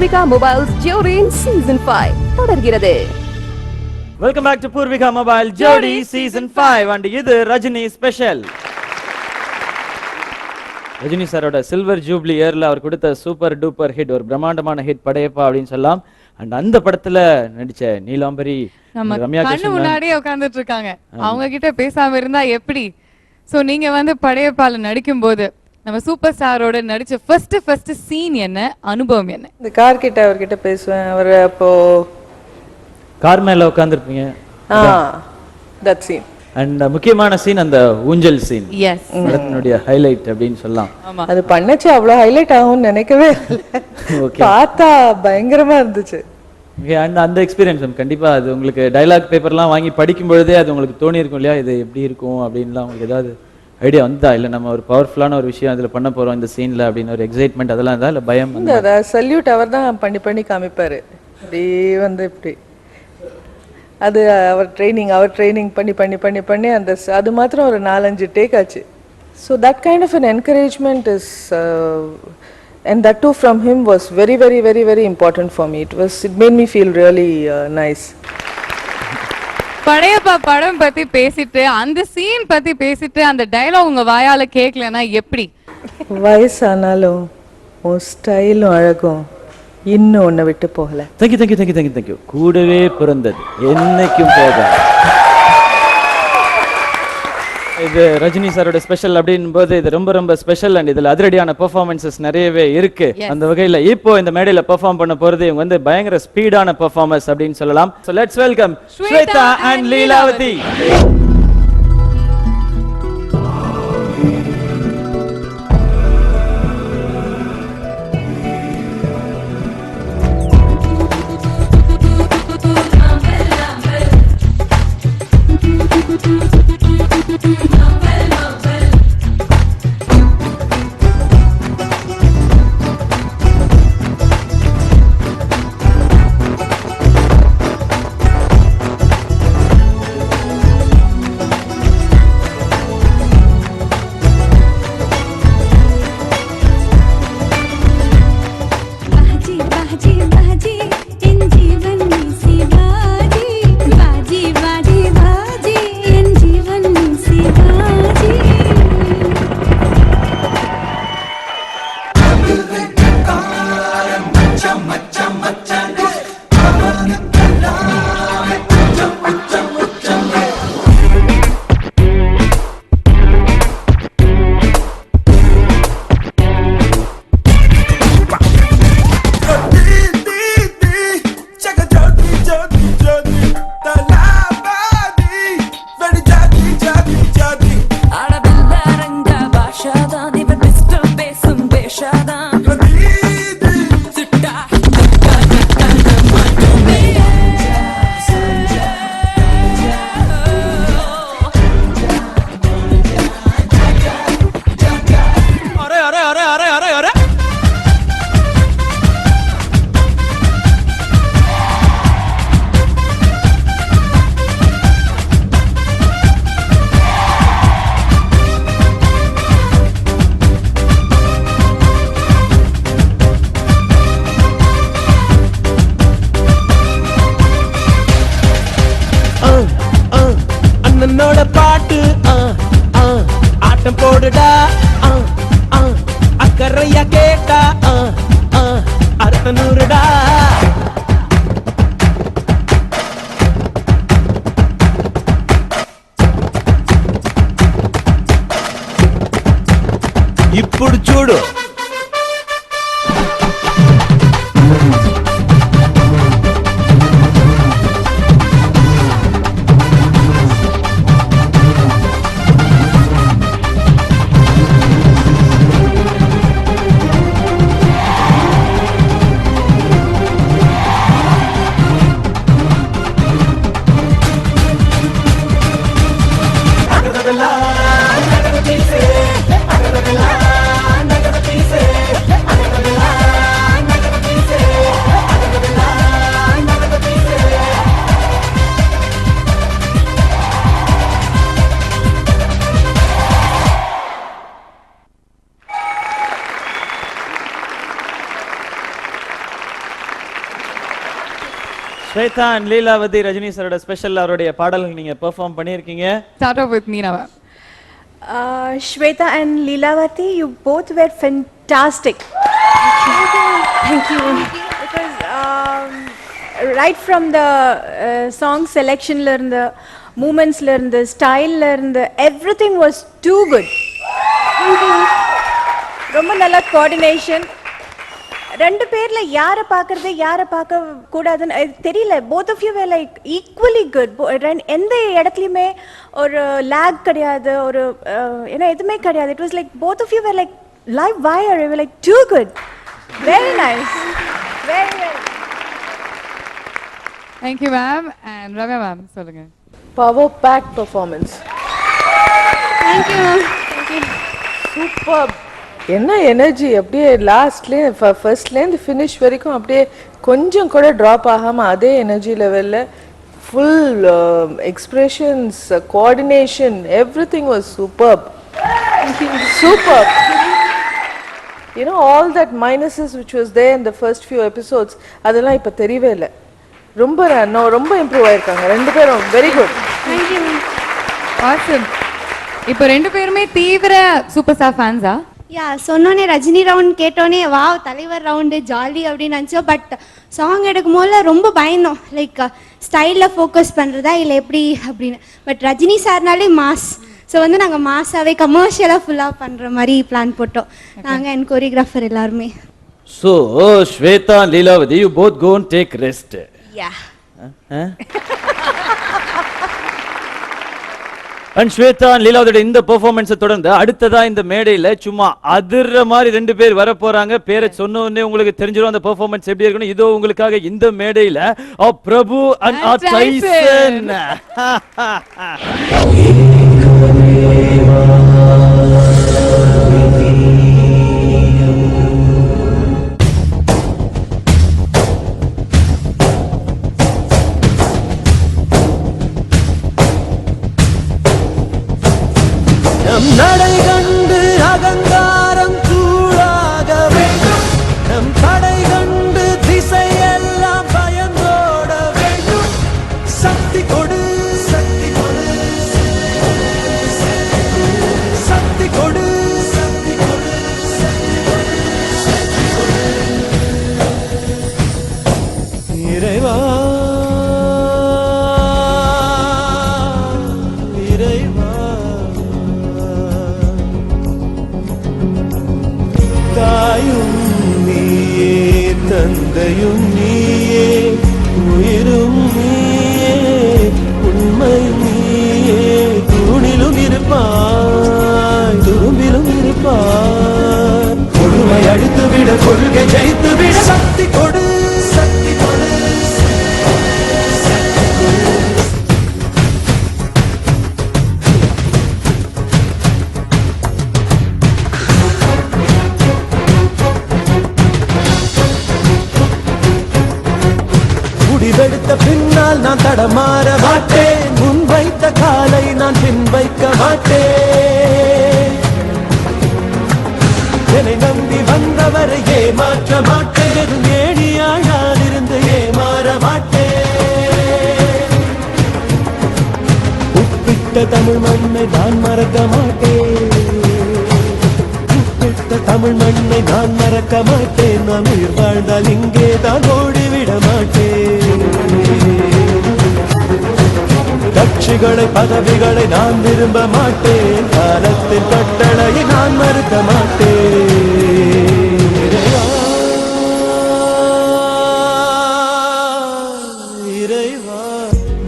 Poorvika mobiles ஜோடி season 5 தொடர்கிறது. Welcome back to Poorvika mobile Jodi season 5 and இது ரஜினி ஸ்பெஷல். ரஜினி சாரோட சில்வர் ஜூப்ளி இயர்ல அவர் கொடுத்த சூப்பர் டூப்பர் ஹிட், ஒரு பிரம்மாண்டமான ஹிட் படையப்பா அப்படின்னு சொல்லலாம். அண்ட் அந்த படத்துல நடிச்ச நீலாம்பரி ரம்யா கிருஷ்ணன் முன்னாடியே உட்கார்ந்துட்டு இருக்காங்க. அவங்க கிட்ட பேசாம இருந்தா எப்படி? சோ நீங்க வந்து படையப்பால நடிக்கும் போது நம்ம சூப்பர் ஸ்டாரோட நடிச்ச ஃபர்ஸ்ட் சீன் என்ன, அனுபவம் என்ன? இந்த கார் கிட்ட அவர்கிட்ட பேசுவேன். அவர் அப்போ கார் மேல உட்கார்ந்துருப்பீங்க. தட் சீன் அண்ட் முக்கியமான சீன் அந்த ஊஞ்சல் சீன். எஸ், படத்தினுடைய ஹைலைட் அப்படின்னு சொல்லலாம். அது பண்ணச்சு அவ்வளவு ஹைலைட் ஆகும்னு நினைக்கவே இல்லை. பார்த்தா பயங்கரமா இருந்துச்சு. அண்ட் அந்த எக்ஸ்பீரியன்ஸ் கண்டிப்பா அது உங்களுக்கு டைலாக் பேப்பர்லாம் வாங்கி படிக்கும் பொழுதே அது உங்களுக்கு தோணி இருக்கும் இல்லையா, இது எப்படி இருக்கும் அப்படின்லாம் உங்களுக்கு ஏதாவது ஐடியா வந்தா? இல்லை நம்ம ஒரு பவர்ஃபுல்லான ஒரு விஷயம் அதில் பண்ண போறோம் இந்த சீன்ல அப்படின்னு ஒரு எக்ஸைட்மெண்ட் அதெல்லாம் இருந்தா இல்லை பயம்? சல்யூட் அவர் தான் பண்ணி பண்ணி காமிப்பாரு. இப்படி வந்து இப்படி அது அவர் ட்ரைனிங் பண்ணி பண்ணி பண்ணி பண்ணி அந்த அது மாத்திரம் ஒரு 4-5 டேக் ஆச்சு. So that kind of an encouragement is and that too from him was very very very very important for me. It made me feel really nice. Padayappa படம் பத்தி பேசிட்டு அந்த சீன் பத்தி பேசிட்டு அந்த டயலாக் உங்க வாயால கேட்கலனா எப்படி? வயசானாலும் உன் ஸ்டைலும் அழகும் இன்னும் ஒன்ன விட்டு போகல. தேங்க்யூ. கூடவே பிறந்தது என்னைக்கும் போக. இது ரஜினி சாரோட ஸ்பெஷல் அப்படின் போது இது ரொம்ப ரொம்ப ஸ்பெஷல். அண்ட் இதுல அதிரடியான பெர்ஃபார்மன்சஸ் நிறையவே இருக்கு. அந்த வகையில இப்போ இந்த மேடையில பெர்ஃபார்ம் பண்ண போறது இவங்க வந்து பயங்கர ஸ்பீடான பெர்ஃபார்மன்ஸ் அப்படின்னு சொல்லலாம். So let's welcome Shweta and Leelavati. அண்ணனோட பாட்டு ஆட்டம் போடுடா, அக்கறையா கேட்டா அர்த்தம் நூறுடா. ఇప్పుడు చూడు ஸ்வேதா அண்ட் லீலாவதி ரஜினி சாரோட ஸ்பெஷல் அவருடைய பாடல்கள் நீங்க பெர்ஃபார்ம் பண்ணியிருக்கீங்க. Start off with Meena ma'am. Shweta and Leelavati, you both were fantastic. Thank you. Because right from the song selection, the movements, the style, everything was too good. ரொம்ப நல்ல கோஆர்டினேஷன். ரெண்டு பேர்ல யாரை பார்க்கறது யாரை பார்க்க கூடாதுன்னு தெரியல. both of you were like equally good. எந்த இடத்துலையுமே ஒரு lag கிடையாது, ஒரு ஏன்னா எதுவுமே கிடையாது. It was like both of you were like live wire. You were like too good. Very nice. Very well. Thank you ma'am. And Ramya ma'am சொல்லுங்க. Power packed performance. Thank you. Thank you. Superb. என்ன energy அப்படியே லாஸ்ட்லேயே ஃபர்ஸ்ட்லேருந்து finish வரைக்கும் அப்படியே கொஞ்சம் கூட drop ஆகாமல் அதே energy லெவலில் ஃபுல் எக்ஸ்பிரஷன்ஸ், கோஆர்டினேஷன், எவ்ரி திங் was superb. Superb. You know all that minuses which was there in the first few episodes அதெல்லாம் இப்போ தெரியவே இல்லை. ரொம்ப இம்ப்ரூவ் ஆயிருக்காங்க ரெண்டு பேரும். Very good. Awesome. இப்போ ரெண்டு பேருமே தீவிர சூப்பர் ஸ்டார் ஃபேன்ஸா? யா, சொன்னோன்னே ரஜினி ரவுண்ட் கேட்டோன்னே வாவ் தலைவர் ரவுண்டு ஜாலி அப்படின்னு நினச்சோம். பட் சாங் எடுக்கும் போது ரொம்ப பயந்தோம், லைக் ஸ்டைலில் ஃபோக்கஸ் பண்ணுறதா இல்லை எப்படி அப்படின்னு. பட் ரஜினி சார்னாலே மாஸ். ஸோ நாங்கள் மாஸாகவே கமர்ஷியலாக ஃபுல்லாக பண்ணுற மாதிரி பிளான் போட்டோம் நாங்கள் என் கொரியோகிராஃபர் எல்லாருமே. So Shweta and Leelavati, you both go and take rest. Yeah. And Shweta and லீலாவதியோட இந்த பெர்ஃபார்மன்ஸை தொடர்ந்து அடுத்ததா இந்த மேடையில சும்மா அதிர்ற மாதிரி ரெண்டு பேர் வர போறாங்க. பேரை சொன்ன உடனே உங்களுக்கு தெரிஞ்சிடும் அந்த பெர்ஃபார்மன்ஸ் எப்படி இருக்கணும். இதோ உங்களுக்காக இந்த மேடையில பிரபு அண்ட் டைசன். நம் நடை கண்டு அகங்காரம் தூளாக வேண்டும், நம் தடை கண்டு திசையெல்லாம் பயந்தோட வேண்டும். சக்தி கொடு, சக்தி கொடு, சக்தி கொடு, சக்தி கொடு, சக்தி கொடு. இறைவா இறைவா தாயும் நீயே தந்தையும் நீயே உயிரும் நீயே உண்மையும் நீயே தூணிலும் இருப்பாய் துரும்பிலும் இருப்பாய். கொடுமை அழித்து விட கொள்கை ஜெயித்து விட சக்தி கொடு, சக்தி கொடு, சக்தி கொடு. முடிவெடுத்த பின்னால் நான் தடமாற மாட்டேன், முன் வைத்த காலை நான் பின் வைக்க மாட்டேன். என்னை நம்பி வந்தவரை ஏமாற்ற மாட்டேன், எதுவும் ஏணியாழிருந்து ஏமாற மாட்டேன். உப்பிட்ட தமிழ் மண்ணை நான் மறக்க மாட்டேன், உப்பிட்ட தமிழ் மண்ணை நான் மறக்க மாட்டேன். நான் உயிர் வாழ்ந்தால் இங்கே தான் ஓடிவிட மாட்டேன். கட்சிகளை பதவிகளை நான் விரும்ப மாட்டேன், காலத்தின் கட்டளையை நான் மறுக்க மாட்டேன். இறைவா இறைவா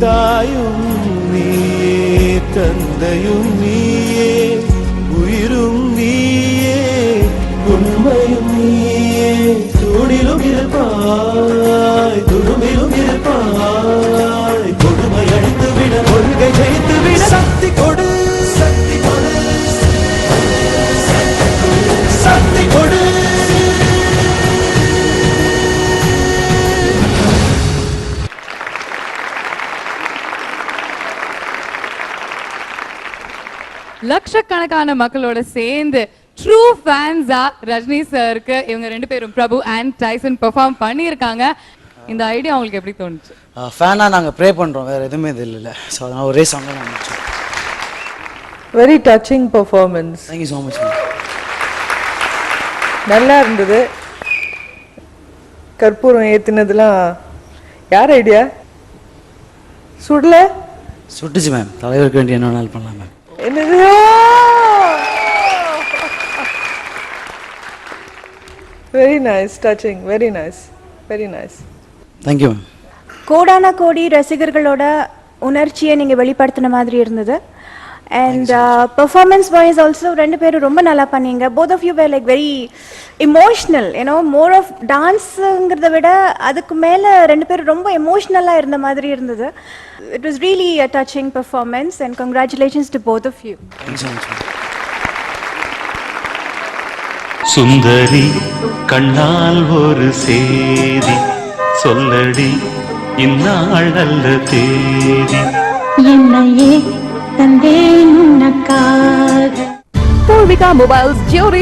தாயும் நீயே தந்தையும் நீயே உயிரும் நீயே உண்மையும் நீயே தூணிலும் இருப்பாய் துரும்பிலும் இருப்பாய். கொடுமை அழித்து விட கொள்கை ஜெயித்து விட சக்தி கொடு, சக்தி கொடு, சக்தி கொடு. லட்சக்கணக்கான மக்களோட சேர்ந்து ட்ரூ ஃபேன்ஸா ரஜினி சாருக்கு இவங்க ரெண்டு பேரும் பிரபு அண்ட் டைசன் பெர்ஃபார்ம் பண்ணியிருக்காங்க. இந்த ஐடியா உங்களுக்கு எப்படி தோணுச்சு? ஃபேனாக நாங்கள் ப்ரே பண்ணுறோம், வேறு எதுவுமே இது இல்லை. ஸோ அதனால் ஒரே சாங்காக நான் முடிச்சோம். Very touching performance. Thank you so much ma'am. நல்லா இருந்தது. கற்பூரம் ஏற்றினதுலாம் யார் ஐடியா? சுடல? சுட்டுச்சு மேம். தலைவருக்கு வேண்டிய என்ன வேணாலும் பண்ணலாம் மேம். என்னது? Very nice, touching, very nice, very nice. Thank you ma'am. கோடான கோடி ரசிகர்களோட உணர்ச்சியை நீங்க வெளிப்படுத்தின மாதிரி இருந்தது. அண்ட் பெர்ஃபார்மன்ஸ் வைஸ் ஆல்சோ ரெண்டு பேரும் ரொம்ப நல்லா பண்ணீங்க. Both of you were like very emotional, you know more of டான்ஸுங்கிறத விட அதுக்கு மேலே ரெண்டு பேரும் ரொம்ப எமோஷ்னலாக இருந்த மாதிரி இருந்தது. It was really a touching performance and congratulations to both of you. Thank you so much ma'am. சுந்தரி கண்ணால் ஒரு சேதி சொல்லடி, இந்நாள் நல்ல தேதி. என்னையே தந்தேன் உனக்காக. Purvika Mobiles Jewelry